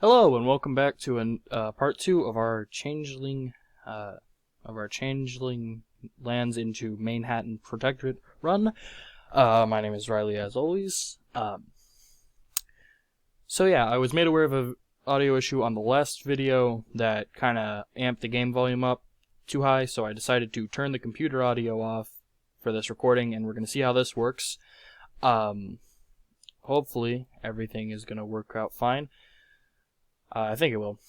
Hello and welcome back to part 2 of our changeling lands into Manehatten Protectorate run. My name is Riley, as always. So yeah, I was made aware of an audio issue on the last video that kind of amped the game volume up too high, so I decided to turn the computer audio off for this recording, and we're going to see how this works. Hopefully everything is going to work out fine. I think it will.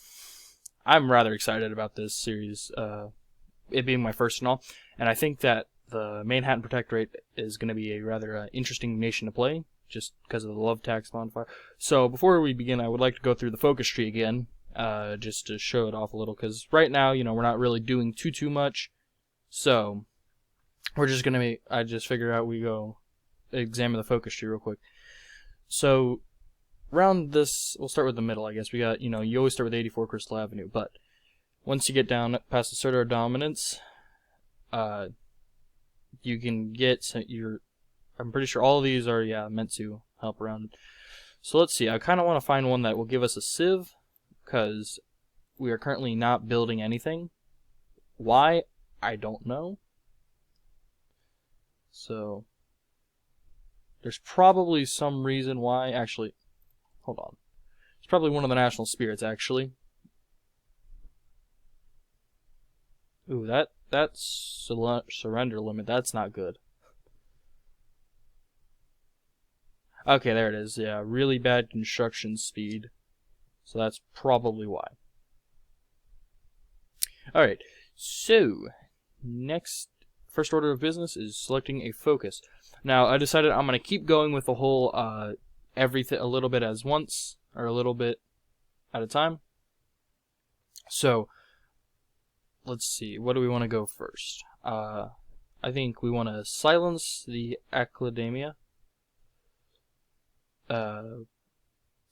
I'm rather excited about this series, it being my first and all, and I think that the Manehatten Protectorate is going to be a rather interesting nation to play, just because of the love tax bonfire. So before we begin, I would like to go through the focus tree again, just to show it off a little, because right now, we're not really doing too much, so we're just going to I just figured out we go examine the focus tree real quick. So around this, we'll start with the middle, I guess. We got, you always start with 84 Crystal Avenue, but once you get down past assert our dominance, you can get I'm pretty sure all of these are, meant to help around. So let's see, I kind of want to find one that will give us a civ, because we are currently not building anything. Why? I don't know. So there's probably some reason why. Actually, hold on. It's probably one of the national spirits, actually. Ooh, that's surrender limit. That's not good. Okay, there it is. Yeah, really bad construction speed. So that's probably why. Alright, so first order of business is selecting a focus. Now, I decided I'm going to keep going with the whole everything a little bit as once, or a little bit at a time. So, let's see, what do we want to go first? I think we want to silence the Academia.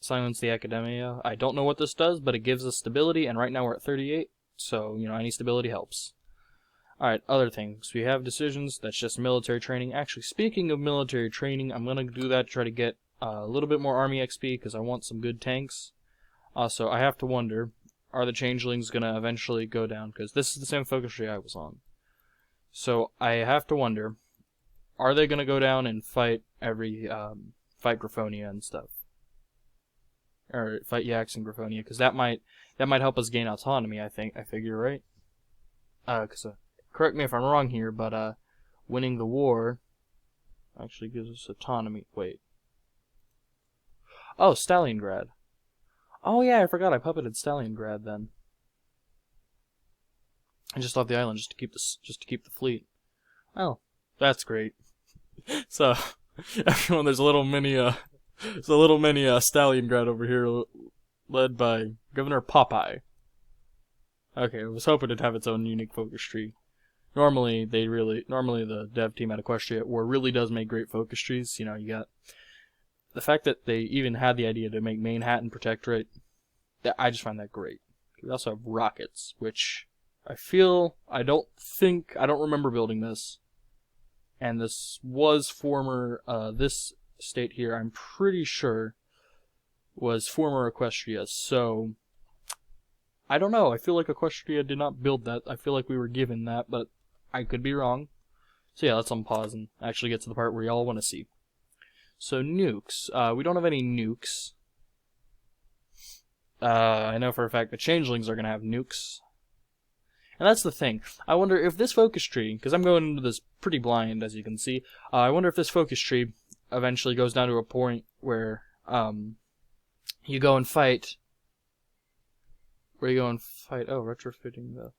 Silence the Academia. I don't know what this does, but it gives us stability, and right now we're at 38, so, any stability helps. Alright, other things. We have decisions, that's just military training. Actually, speaking of military training, I'm going to do that to try to get a little bit more army XP, because I want some good tanks. Also, I have to wonder, are the changelings going to eventually go down? Because this is the same focus tree I was on. So, I have to wonder, are they going to go down and fight fight Griffonia and stuff? Or fight Yaks and Griffonia, because that might help us gain autonomy, I figure, right? Because correct me if I'm wrong here, but winning the war actually gives us autonomy. Wait. Oh, Stalingrad. Oh yeah, I forgot I puppeted Stalingrad then. I just left the island just to keep the fleet. Oh, that's great. So everyone, there's a little mini Stalingrad over here, led by Governor Popeye. Okay, I was hoping it'd have its own unique focus tree. Normally the dev team at Equestria really does make great focus trees. You got the fact that they even had the idea to make Manehatten Protectorate. I just find that great. We also have rockets, which I don't remember building this. And this was this state here, I'm pretty sure, was former Equestria, so I don't know. I feel like Equestria did not build that. I feel like we were given that, but I could be wrong. So yeah, let's unpause and actually get to the part where y'all want to see. So nukes. We don't have any nukes. I know for a fact the changelings are going to have nukes. And that's the thing. I wonder if this focus tree, because I'm going into this pretty blind, as you can see, I wonder if this focus tree eventually goes down to a point where you go and fight. Oh, retrofitting the...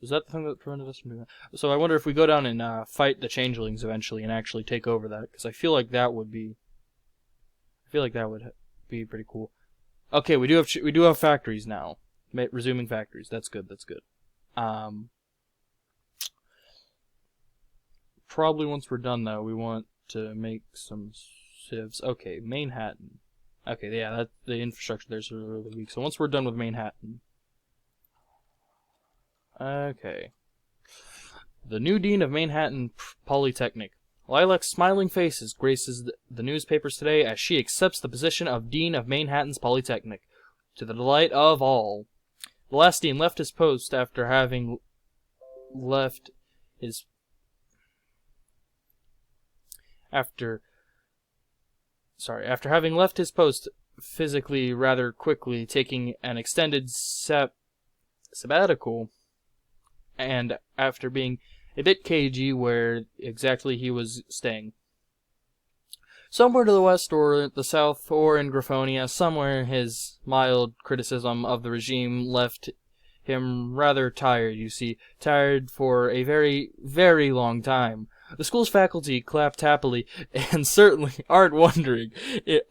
Is that the thing that prevented us from doing that? So I wonder if we go down and fight the changelings eventually and actually take over that, because I feel like that would be... pretty cool. Okay, we do have factories now. Resuming factories. That's good. Probably once we're done, though, we want to make some civs. Okay, Manehatten. Okay, yeah, the infrastructure there's really weak. So once we're done with Manehatten. Okay. The new dean of Manehatten Polytechnic. Lilac's smiling faces graces the newspapers today as she accepts the position of dean of Manehattan's Polytechnic. to the delight of all. Celestine left his post after having left his after having left his post physically rather quickly, taking an extended sabbatical, and after being a bit cagey where exactly he was staying. Somewhere to the west or the south or in Graphonia, somewhere his mild criticism of the regime left him rather tired, you see, tired for a very, very long time. The school's faculty clapped happily and certainly aren't wondering,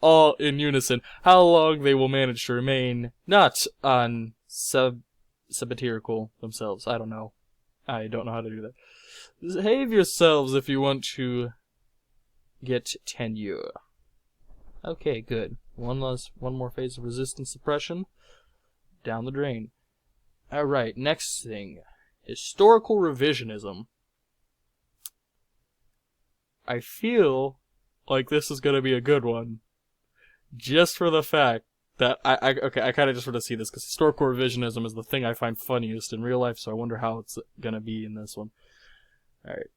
all in unison, how long they will manage to remain not on sabbatical themselves. I don't know how to do that. Behave yourselves if you want to get tenure. Okay, good. One more phase of resistance suppression. Down the drain. Alright, next thing. Historical revisionism. I feel like this is gonna be a good one. Just for the fact that I kind of just want to see this, because historical revisionism is the thing I find funniest in real life, so I wonder how it's gonna be in this one. Alright.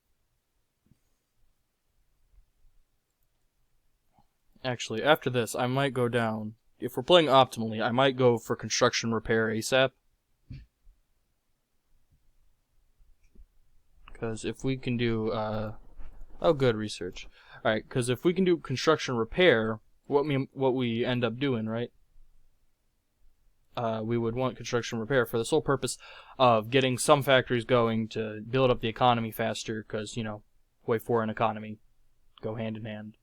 Actually, after this, I might go down. If we're playing optimally, I might go for construction repair ASAP. Because if we can do, oh, good research. Alright, because if we can do construction repair, what we end up doing, right? We would want construction repair for the sole purpose of getting some factories going to build up the economy faster, because, you know, way for an economy go hand in hand.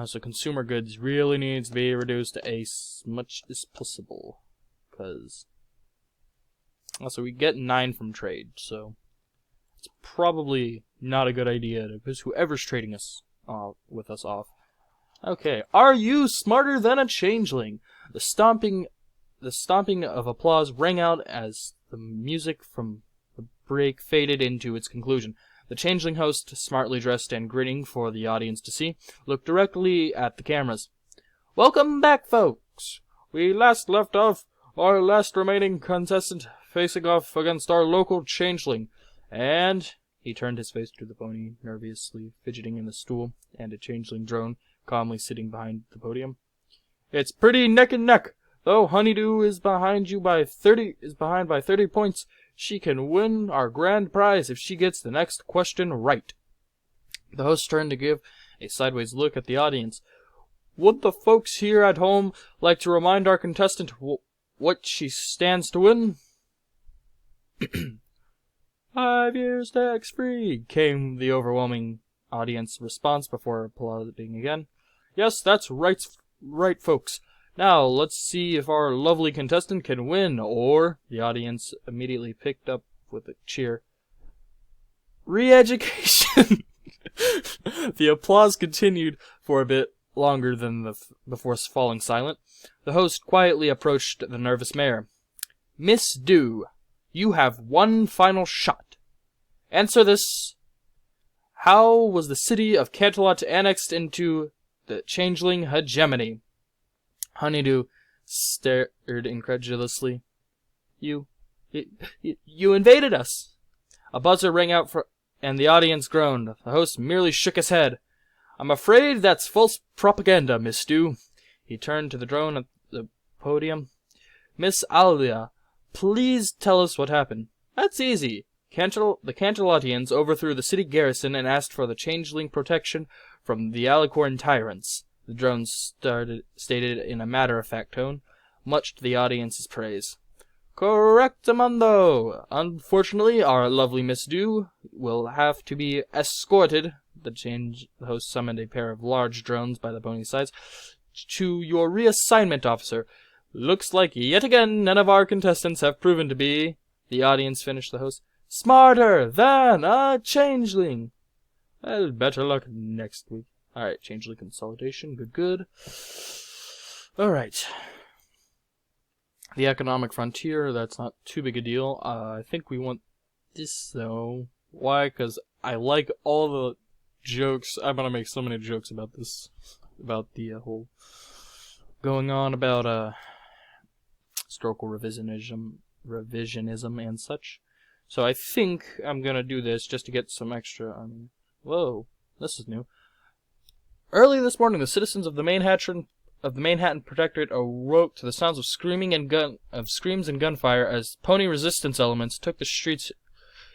So consumer goods really needs to be reduced as much as possible, because also we get 9 from trade, so it's probably not a good idea to piss whoever's trading us with us off. Okay, are you smarter than a changeling? The stomping of applause rang out as the music from the break faded into its conclusion. The changeling host, smartly dressed and grinning for the audience to see, looked directly at the cameras. Welcome back, folks. We last left off our last remaining contestant facing off against our local changeling. And he turned his face to the pony, nervously fidgeting in the stool, and a changeling drone calmly sitting behind the podium. It's pretty neck and neck. Though Honeydew is behind by 30 points, she can win our grand prize if she gets the next question right. The host turned to give a sideways look at the audience. Would the folks here at home like to remind our contestant what she stands to win? 5 years tax-free, came the overwhelming audience response before applauding again. Yes, that's right, folks. Now, let's see if our lovely contestant can win, or, the audience immediately picked up with a cheer, re-education! The applause continued for a bit longer than before falling silent. The host quietly approached the nervous mayor. Miss Dew, you have one final shot. Answer this. How was the city of Canterlot annexed into the changeling hegemony? Honeydew stared incredulously. You invaded us. A buzzer rang out and the audience groaned. The host merely shook his head. I'm afraid that's false propaganda, Miss Dew. He turned to the drone at the podium. Miss Alia, please tell us what happened. That's easy. The Canterlotians overthrew the city garrison and asked for the changeling protection from the Alicorn tyrants. The drone stated in a matter-of-fact tone, much to the audience's praise. Correctamundo! Unfortunately, our lovely Miss Dew will have to be escorted, the host summoned a pair of large drones by the pony's sides, to your reassignment officer. Looks like yet again none of our contestants have proven to be, the audience finished the host, smarter than a changeling. Well, better luck next week. Alright, changeling consolidation, good. Alright. The economic frontier, that's not too big a deal. I think we want this, though. Why? Because I like all the jokes. I'm gonna make so many jokes about this. About the whole going on about, historical revisionism and such. So I think I'm gonna do this just to get some extra. Whoa, this is new. Early this morning, the citizens of the Manehatten Protectorate awoke to the sounds of screams and gunfire as pony resistance elements took the streets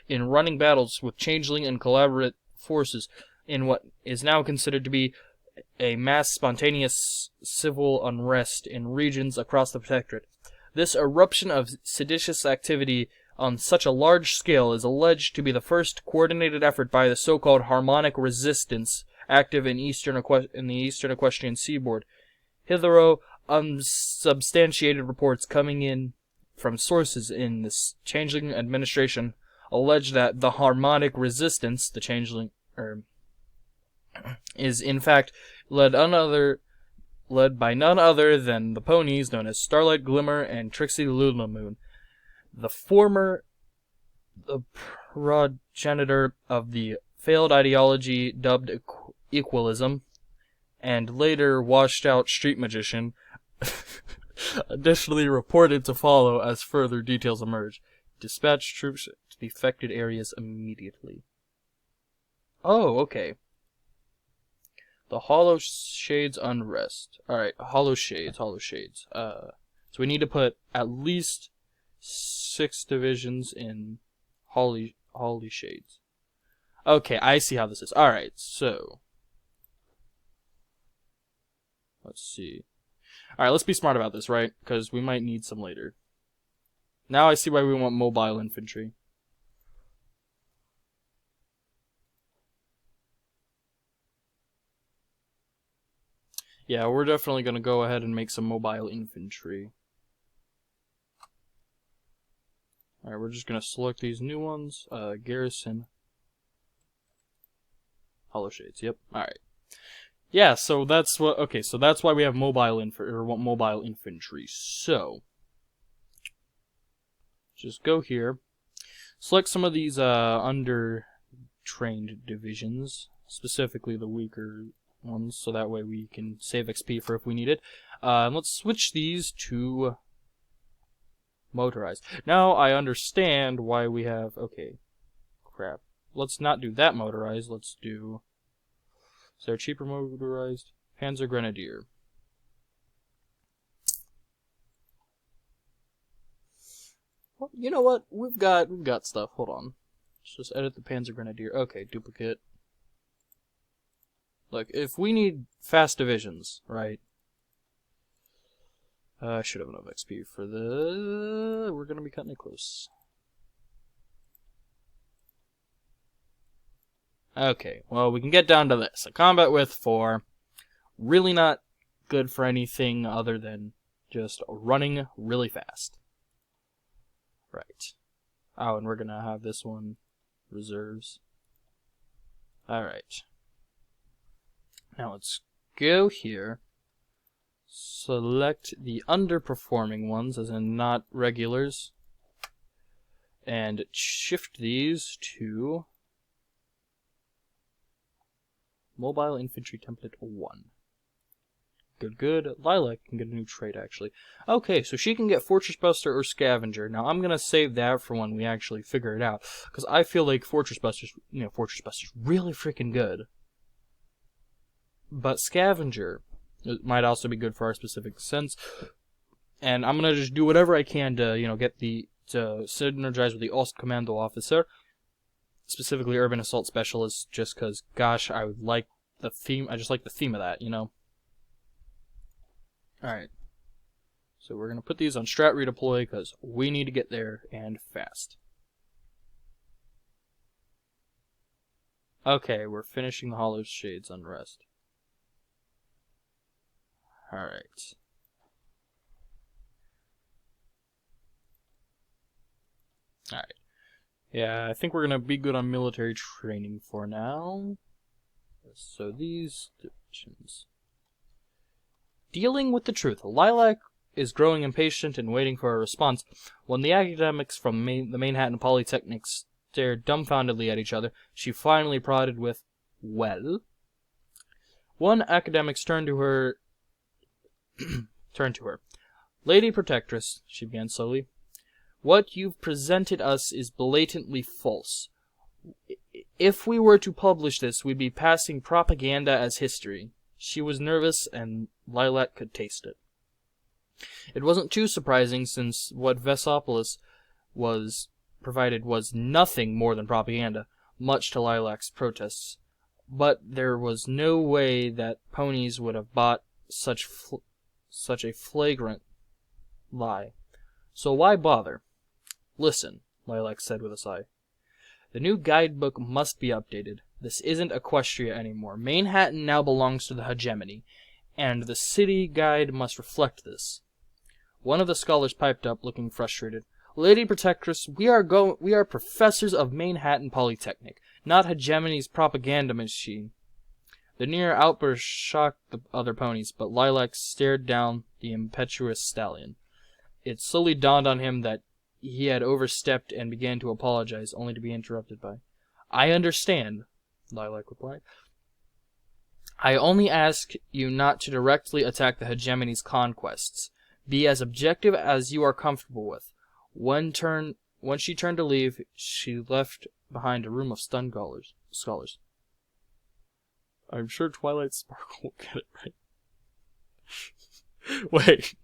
in running battles with changeling and collaborate forces in what is now considered to be a mass spontaneous civil unrest in regions across the Protectorate. This eruption of seditious activity on such a large scale is alleged to be the first coordinated effort by the so-called harmonic resistance active in the eastern Equestrian seaboard. Hitherto, unsubstantiated reports coming in from sources in this changeling administration allege that the harmonic resistance, the changeling, is in fact led by none other than the ponies known as Starlight Glimmer and Trixie Luna Moon. The former, the progenitor of the failed ideology dubbed equalism, and later washed out street magician, additionally reported to follow as further details emerge. Dispatch troops to the affected areas immediately. Oh, okay. The Hollow Shades unrest. Alright, Hollow Shades. So we need to put at least 6 divisions in Holly Shades. Okay, I see how this is. Alright, so let's see. Alright, let's be smart about this, right? Because we might need some later. Now I see why we want mobile infantry. Yeah, we're definitely going to go ahead and make some mobile infantry. Alright, we're just going to select these new ones. Garrison. Hollow Shades, yep. Alright. Yeah, so that's what. Okay, so that's why we have mobile infantry. So just go here, select some of these under-trained divisions, specifically the weaker ones, so that way we can save XP for if we need it. Let's switch these to motorized. Now I understand why we have. Okay, crap. Let's not do that motorized. Let's do. Is there a cheaper motorized? Panzer Grenadier. Well, you know what? We've got stuff. Hold on. Let's just edit the Panzer Grenadier. Okay, duplicate. Look, if we need fast divisions, right? I should have enough XP for the. We're gonna be cutting it close. Okay, well, we can get down to this. A combat with 4. Really not good for anything other than just running really fast. Right. Oh, and we're going to have this one reserves. Alright. Now let's go here. Select the underperforming ones, as in not regulars. And shift these to Mobile Infantry Template 1. Good. Lilac can get a new trait, actually. Okay, so she can get Fortress Buster or Scavenger. Now, I'm going to save that for when we actually figure it out. Because I feel like Fortress Buster's really freaking good. But Scavenger might also be good for our specific sense. And I'm going to just do whatever I can to, get to synergize with the Ostkommando Officer. Specifically Urban Assault Specialist, just because, gosh, I would like the theme. I just like the theme of that, Alright. So we're going to put these on strat redeploy, because we need to get there, and fast. Okay, we're finishing the Hollow Shades unrest. Alright. Alright. Yeah, I think we're going to be good on military training for now. So these divisions. Dealing with the truth. Lilac is growing impatient and waiting for a response. When the academics from the Manehatten Polytechnic stared dumbfoundedly at each other, she finally prodded with, "Well?" One academic turned to her. Lady Protectress, she began slowly, what you've presented us is blatantly false. If we were to publish this, we'd be passing propaganda as history. She was nervous, and Lilac could taste it. It wasn't too surprising, since what Vesopolis was provided was nothing more than propaganda, much to Lilac's protests. But there was no way that ponies would have bought such a flagrant lie. So why bother? Listen, Lilac said with a sigh. The new guidebook must be updated. This isn't Equestria anymore. Manehatten now belongs to the hegemony, and the city guide must reflect this. One of the scholars piped up, looking frustrated. Lady Protectress, we are professors of Manehatten Polytechnic, not hegemony's propaganda machine. The near outburst shocked the other ponies, but Lilac stared down the impetuous stallion. It slowly dawned on him that he had overstepped and began to apologize, only to be interrupted by, I understand, Lilac replied. I only ask you not to directly attack the hegemony's conquests. Be as objective as you are comfortable with. When she turned to leave, she left behind a room of stunned scholars. I'm sure Twilight Sparkle will get it right. Wait.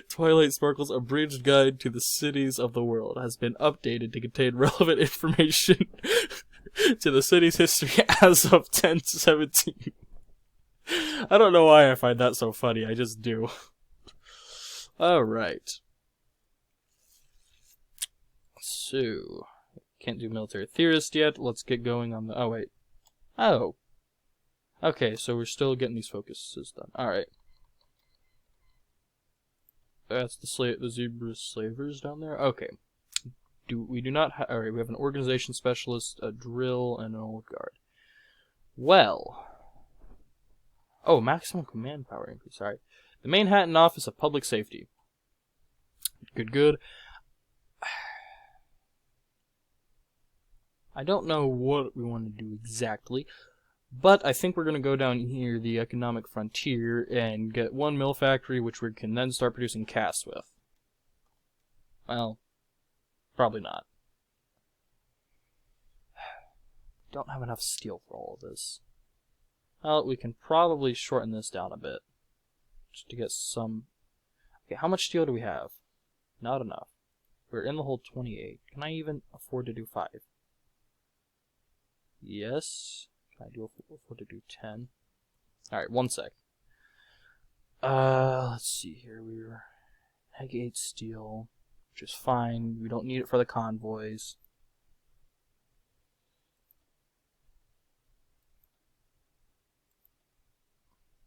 Twilight Sparkle's abridged guide to the cities of the world has been updated to contain relevant information to the city's history as of 1017. I don't know why I find that so funny, I just do. Alright. So, can't do military theorist yet. Let's get going on the... Oh, wait. Oh. Okay, so we're still getting these focuses done. Alright. That's the zebra slavers down there? Okay. We do not have... Alright, we have an organization specialist, a drill, and an old guard. Well... Oh, maximum command power increase. Alright. The Manehatten Office of Public Safety. Good. I don't know what we want to do exactly, but I think we're going to go down here, the economic frontier, and get one mill factory, which we can then start producing casts with. Well, probably not. Don't have enough steel for all of this. Well, we can probably shorten this down a bit, just to get some... Okay, how much steel do we have? Not enough. We're in the hole 28. Can I even afford to do 5? Yes. Can I afford to do 10? Alright, one sec. Let's see here. We're Heg 8 steel, which is fine. We don't need it for the convoys.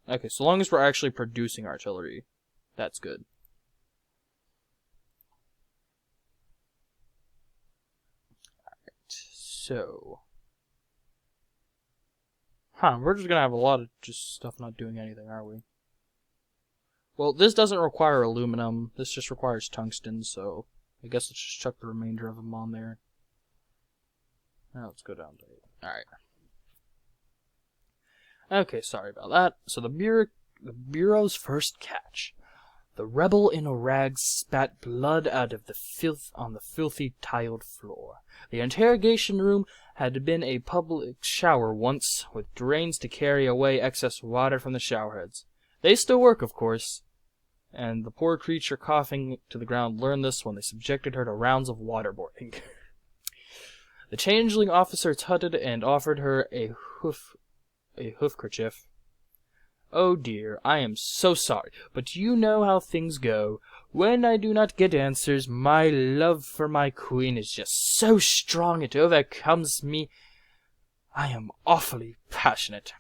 Okay, so long as we're actually producing artillery, that's good. Alright, so... we're just gonna have a lot of just stuff not doing anything, are we? Well, this doesn't require aluminum. This just requires tungsten, so I guess let's just chuck the remainder of them on there. Now let's go down to 8. Alright. Okay, sorry about that. So the Bureau's first catch. The rebel in a rag spat blood out of the filth on the filthy tiled floor. The interrogation room had been a public shower once, with drains to carry away excess water from the showerheads. They still work, of course, and the poor creature coughing to the ground learned this when they subjected her to rounds of waterboarding. The changeling officer tutted and offered her a hoofkerchief. Oh dear, I am so sorry, but you know how things go. When I do not get answers, my love for my queen is just so strong it overcomes me. I am awfully passionate.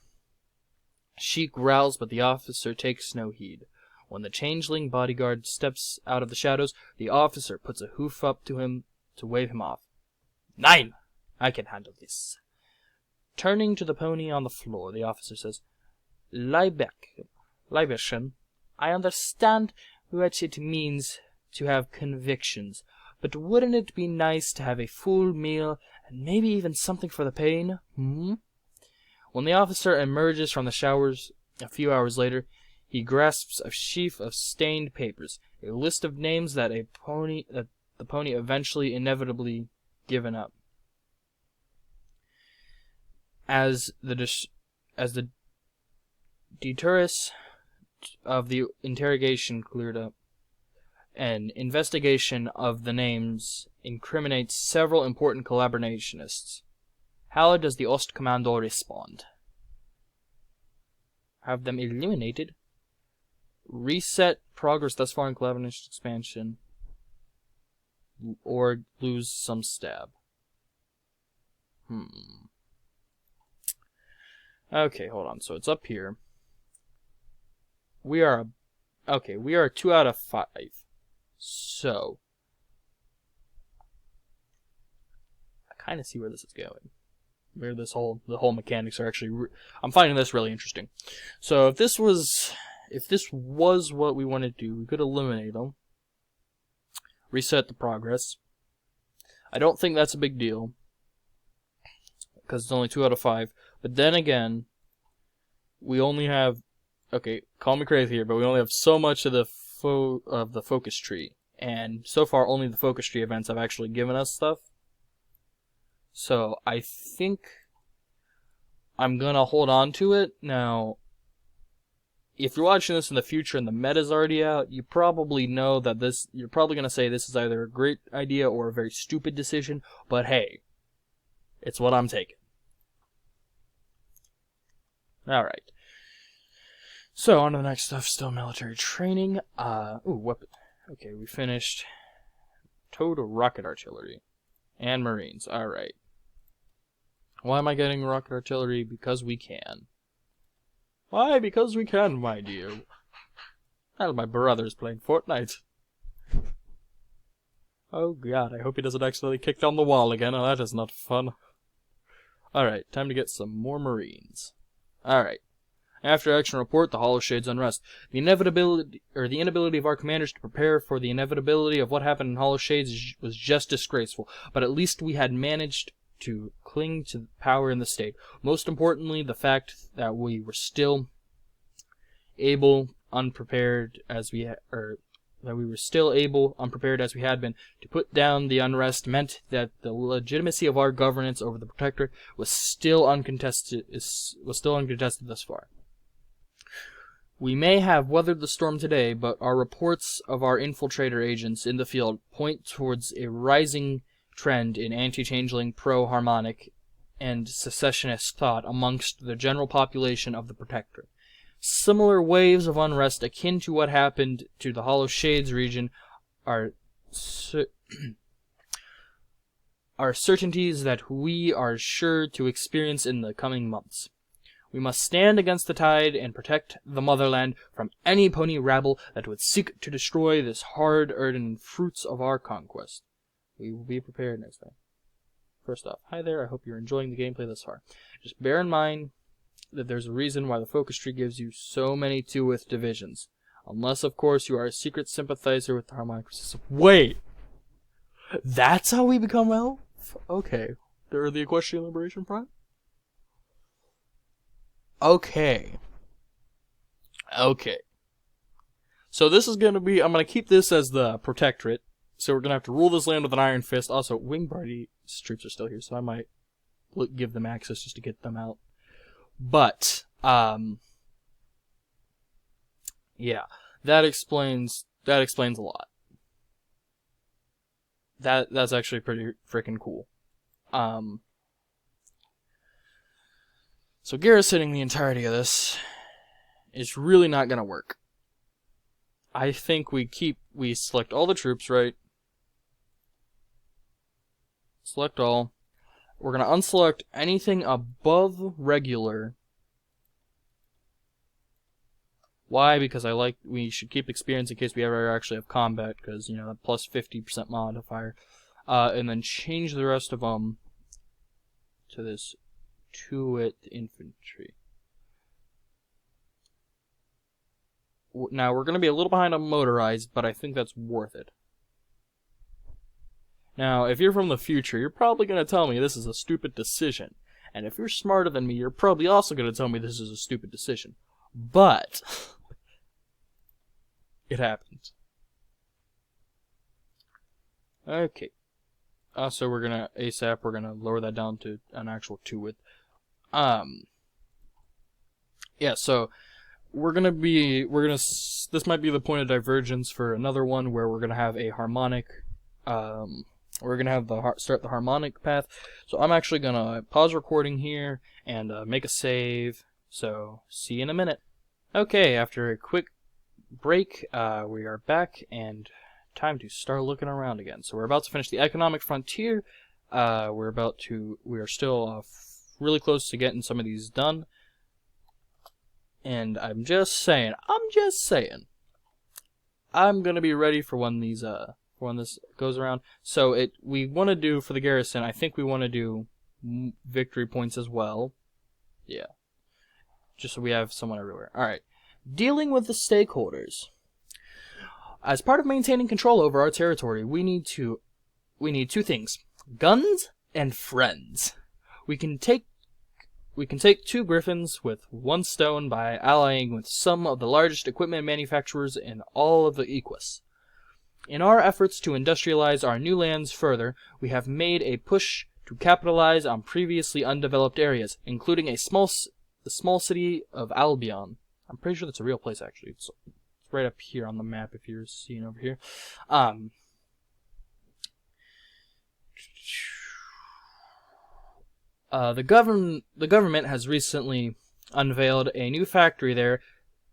She growls, but the officer takes no heed. When the changeling bodyguard steps out of the shadows, the officer puts a hoof up to him to wave him off. Nein! I can handle this. Turning to the pony on the floor, the officer says, Lieberchen, I understand what it means to have convictions, but wouldn't it be nice to have a full meal and maybe even something for the pain? When the officer emerges from the showers a few hours later, He grasps a sheaf of stained papers, a list of names that the pony eventually inevitably given up. As the detritus of the interrogation cleared up, an investigation of the names incriminates several important collaborationists. How does the Ostkommando respond? Have them eliminated. Reset progress thus far in collaboration expansion. Or lose some stab. Okay, hold on. So it's up here. We are 2 out of 5. So I kind of see where this is going. Where the whole mechanics are actually I'm finding this really interesting. So if this was what we wanted to do, we could eliminate them. Reset the progress. I don't think that's a big deal because it's only 2 out of 5. But then again, we only have, okay, call me crazy here, but we only have so much of the focus tree, and so far only the focus tree events have actually given us stuff. So I think I'm gonna hold on to it. Now, if you're watching this in the future and the meta's already out, you probably know that you're probably gonna say this is either a great idea or a very stupid decision, but hey, it's what I'm taking. Alright. So, on to the next stuff, still military training. Weapon. Okay, we finished towed rocket artillery and marines. Alright. Why am I getting rocket artillery? Because we can. Why? Because we can, my dear. And my brother's playing Fortnite. Oh god, I hope he doesn't accidentally kick down the wall again. Oh, that is not fun. Alright, time to get some more marines. Alright. After action report, the Hollow Shades unrest. The inevitability of our commanders to prepare for the inevitability of what happened in Hollow Shades was just disgraceful, but at least we had managed to cling to power in the state. Most importantly, the fact that we were still unprepared as we had been to put down the unrest meant that the legitimacy of our governance over the Protectorate was still uncontested thus far. We may have weathered the storm today, but our reports of our infiltrator agents in the field point towards a rising trend in anti-changeling, pro-harmonic, and secessionist thought amongst the general population of the Protectorate. Similar waves of unrest akin to what happened to the Hollow Shades region are certainties that we are sure to experience in the coming months. We must stand against the tide and protect the motherland from any pony rabble that would seek to destroy this hard-earned fruits of our conquest. We will be prepared next time. First off, hi there, I hope you're enjoying the gameplay thus far. Just bear in mind that there's a reason why the focus tree gives you so many 2-width divisions. Unless, of course, you are a secret sympathizer with the harmonic system. Wait! That's how we become elf? Okay. They're the Equestrian Liberation Prime? Okay. So this is going to be, I'm going to keep this as the Protectorate. So we're going to have to rule this land with an iron fist. Also, Wingbardy's troops are still here, so I might give them access just to get them out. But, yeah, that explains a lot. That's actually pretty freaking cool. So garrisoning the entirety of this is really not gonna work. I think we select all the troops, right? Select all. We're gonna unselect anything above regular. Why? Because we should keep experience in case we ever actually have combat, because, you know, that plus 50% modifier. And then change the rest of them to this 2-width infantry. Now, we're going to be a little behind on motorized, but I think that's worth it. Now, if you're from the future, you're probably going to tell me this is a stupid decision. And if you're smarter than me, you're probably also going to tell me this is a stupid decision. But It happened. Okay. So we're gonna ASAP. We're gonna lower that down to an actual 2 width. Yeah. So this might be the point of divergence for another one where we're gonna have a harmonic. We're gonna start the harmonic path. So I'm actually gonna pause recording here and make a save. So see you in a minute. Okay. After a quick break, we are back and time to start looking around again. So we're about to finish the economic frontier. We are still really close to getting some of these done. And I'm just saying, I'm gonna be ready for when this goes around. So we want to do for the garrison. I think we want to do victory points as well. Yeah, just so we have someone everywhere. All right, dealing with the stakeholders. As part of maintaining control over our territory, we need 2 things: guns and friends. We can take 2 griffins with 1 stone by allying with some of the largest equipment manufacturers in all of the Equus. In our efforts to industrialize our new lands further, we have made a push to capitalize on previously undeveloped areas, including the small city of Albion. I'm pretty sure that's a real place, actually. It's right up here on the map if you're seeing over here. The government has recently unveiled a new factory there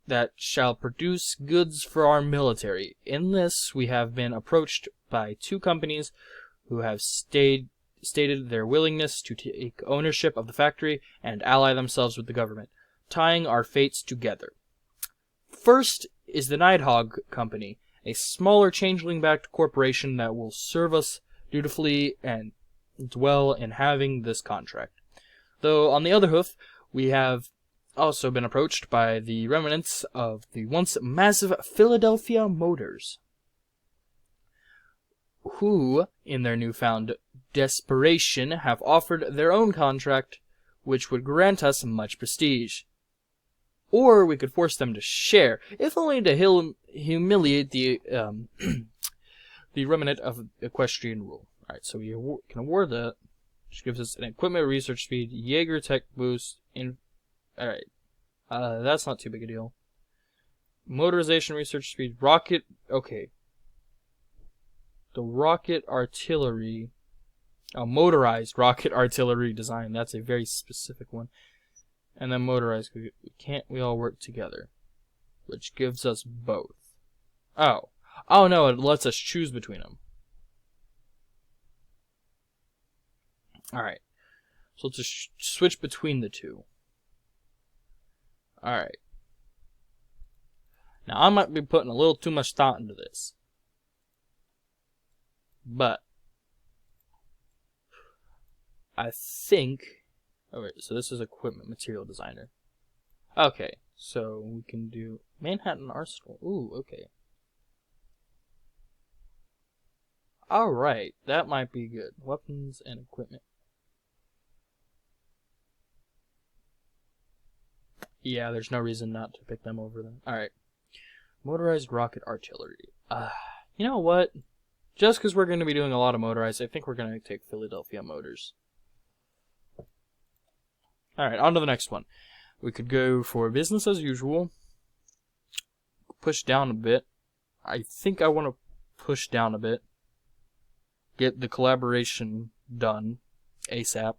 that shall produce goods for our military. In this, we have been approached by 2 companies who have stated their willingness to take ownership of the factory and ally themselves with the government, tying our fates together. First is the Nighthawk Company, a smaller changeling-backed corporation that will serve us dutifully and dwell in having this contract. Though, on the other hoof, we have also been approached by the remnants of the once massive Philadelphia Motors, who, in their newfound desperation, have offered their own contract, which would grant us much prestige. Or we could force them to share, if only to humiliate the the remnant of equestrian rule. Alright, so we can award that, which gives us an equipment research speed, Jaeger tech boost, alright, that's not too big a deal. Motorization research speed, rocket, okay. The rocket artillery, motorized rocket artillery design, that's a very specific one. And then motorized, can't we all work together? Which gives us both. Oh no, it lets us choose between them. Alright, so let's just switch between the 2. Alright. Now, I might be putting a little too much thought into this. But I think... Alright, so this is equipment material designer. Okay, so we can do Manhattan Arsenal. Ooh, okay. Alright, that might be good. Weapons and equipment. Yeah, there's no reason not to pick them over them. Alright. Motorized rocket artillery. You know what? Just because we're going to be doing a lot of motorized, I think we're going to take Philadelphia Motors. Alright, on to the next one. We could go for business as usual. Push down a bit. I think I want to push down a bit. Get the collaboration done ASAP.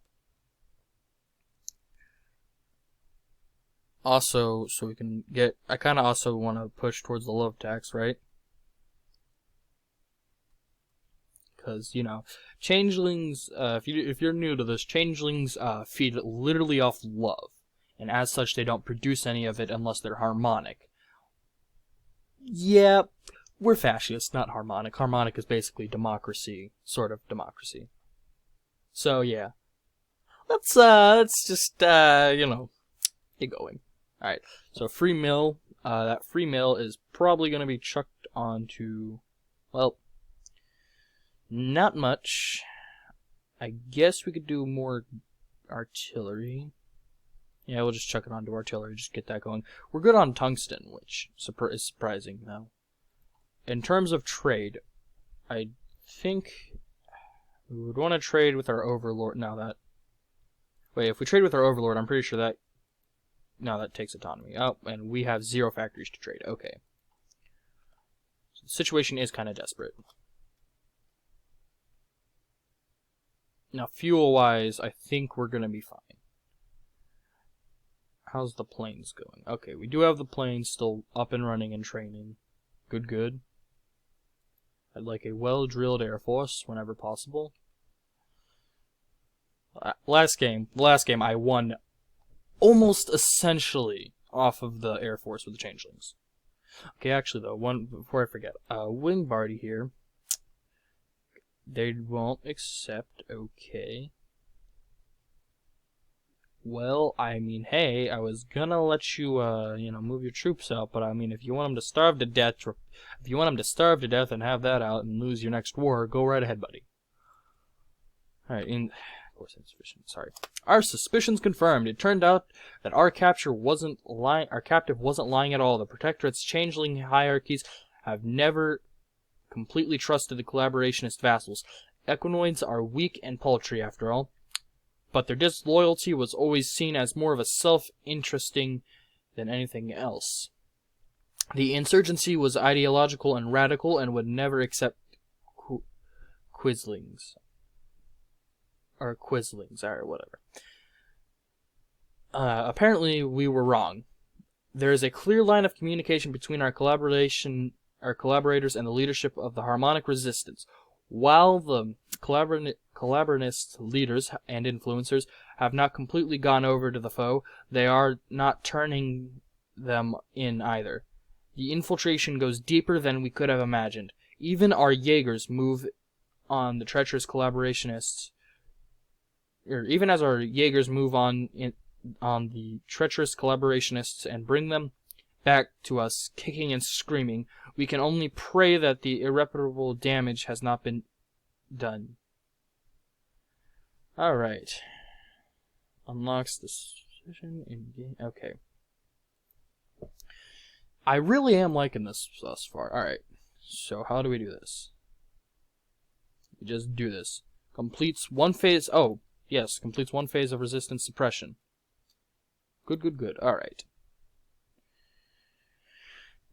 Also, so we can get... I kind of also want to push towards the love tax, right? Because, you know, changelings, if you're new to this, changelings feed literally off love. And as such, they don't produce any of it unless they're harmonic. Yeah, we're fascists, not harmonic. Harmonic is basically democracy, sort of democracy. So, yeah. Let's just, you know, get going. Alright, so free mill. That free mill is probably going to be chucked onto, well, not much. I guess we could do more artillery. Yeah, we'll just chuck it onto artillery, just get that going. We're good on tungsten, which is surprising now. in terms of trade, I think we would want to trade with our overlord. Wait, if we trade with our overlord, I'm pretty sure that... No, that takes autonomy. Oh, and we have 0 factories to trade. Okay. So the situation is kind of desperate. Now, fuel-wise, I think we're going to be fine. How's the planes going? Okay, we do have the planes still up and running and training. Good, good. I'd like a well-drilled Air Force whenever possible. Last game I won almost essentially off of the Air Force with the Changelings. Okay, actually though, before I forget, Wingbardy here, they won't accept, okay. Well, I mean, hey, I was gonna let you, move your troops out, but I mean, if you want them to starve to death, and have that out and lose your next war, go right ahead, buddy. Alright, of course, insufficient, sorry. Our suspicions confirmed. It turned out that our captive wasn't lying at all. The Protectorate's changeling hierarchies have never completely trusted the collaborationist vassals. Equinoids are weak and paltry, after all. But their disloyalty was always seen as more of a self-interesting than anything else. The insurgency was ideological and radical and would never accept quislings. Or quislings, or whatever. Apparently, we were wrong. There is a clear line of communication between our collaborators and the leadership of the Harmonic Resistance. While the collaborationist leaders and influencers have not completely gone over to the foe, they are not turning them in either. The infiltration goes deeper than we could have imagined. Even our Jaegers move on the treacherous collaborationists, or even as our Jaegers move on the treacherous collaborationists and bring them back to us kicking and screaming, we can only pray that the irreparable damage has not been done. Alright. Unlocks the decision in game. Okay. I really am liking this thus far. Alright. So how do we do this? We just do this. Completes one phase. Oh, yes. Completes one phase of resistance suppression. Good, good, good. Alright.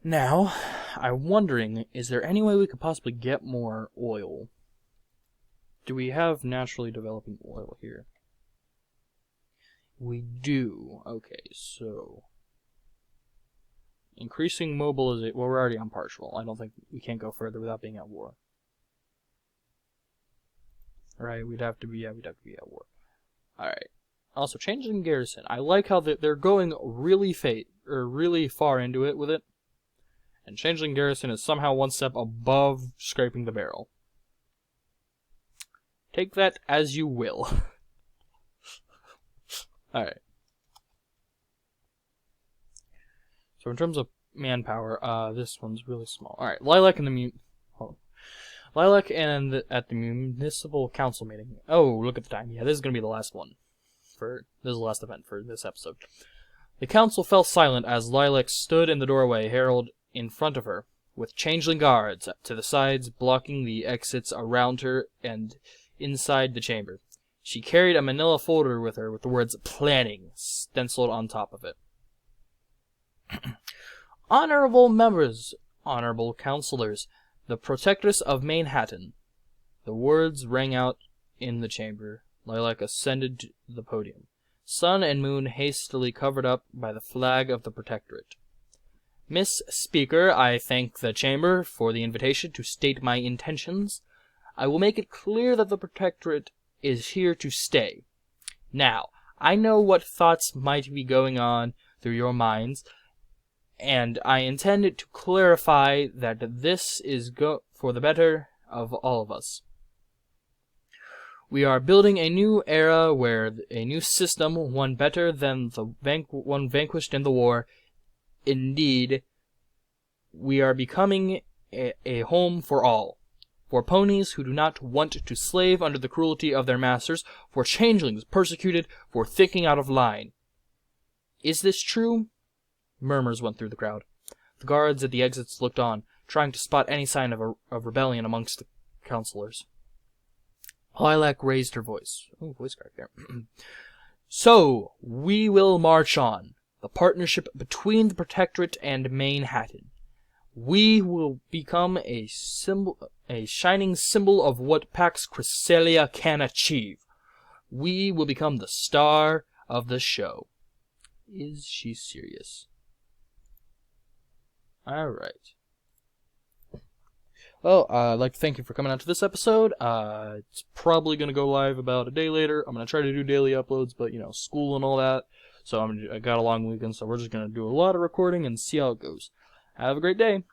Now, I'm wondering, is there any way we could possibly get more oil? Do we have naturally developing oil here? We do. Okay, so... increasing mobilization... well, we're already on partial. I don't think we can't go further without being at war. Right, we'd have to be at war. Alright. Also, changing garrison. I like how they're going really far into it with it. And Changeling Garrison is somehow one step above scraping the barrel. Take that as you will. Alright. So in terms of manpower, this one's really small. Alright, Lilac and the Lilac and at the municipal council meeting. Oh, look at the time. Yeah, this is gonna be the last one. This is the last event for this episode. The council fell silent as Lilac stood in the doorway, herald in front of her, with changeling guards to the sides blocking the exits around her and inside the chamber. She carried a manila folder with her with the words "Planning" stenciled on top of it. Honorable members, honorable councilors, the Protectress of Manehatten. The words rang out in the chamber. Lilac ascended to the podium. Sun and moon hastily covered up by the flag of the Protectorate. Miss Speaker, I thank the Chamber for the invitation to state my intentions. I will make it clear that the Protectorate is here to stay. Now, I know what thoughts might be going on through your minds, and I intend to clarify that this is for the better of all of us. We are building a new era where a new system, one better than the one vanquished in the war. Indeed, we are becoming a home for all. For ponies who do not want to slave under the cruelty of their masters, for changelings persecuted for thinking out of line. Is this true? Murmurs went through the crowd. The guards at the exits looked on. trying to spot any sign of rebellion amongst the counselors. Lilac raised her voice. Oh, voice crack there. So, we will march on. The partnership between the Protectorate and Manehatten. We will become a shining symbol of what Pax Chrysalia can achieve. We will become the star of the show. Is she serious? Alright. Well, I'd like to thank you for coming out to this episode. It's probably going to go live about a day later. I'm going to try to do daily uploads, but, school and all that. So I got a long weekend, so we're just going to do a lot of recording and see how it goes. Have a great day.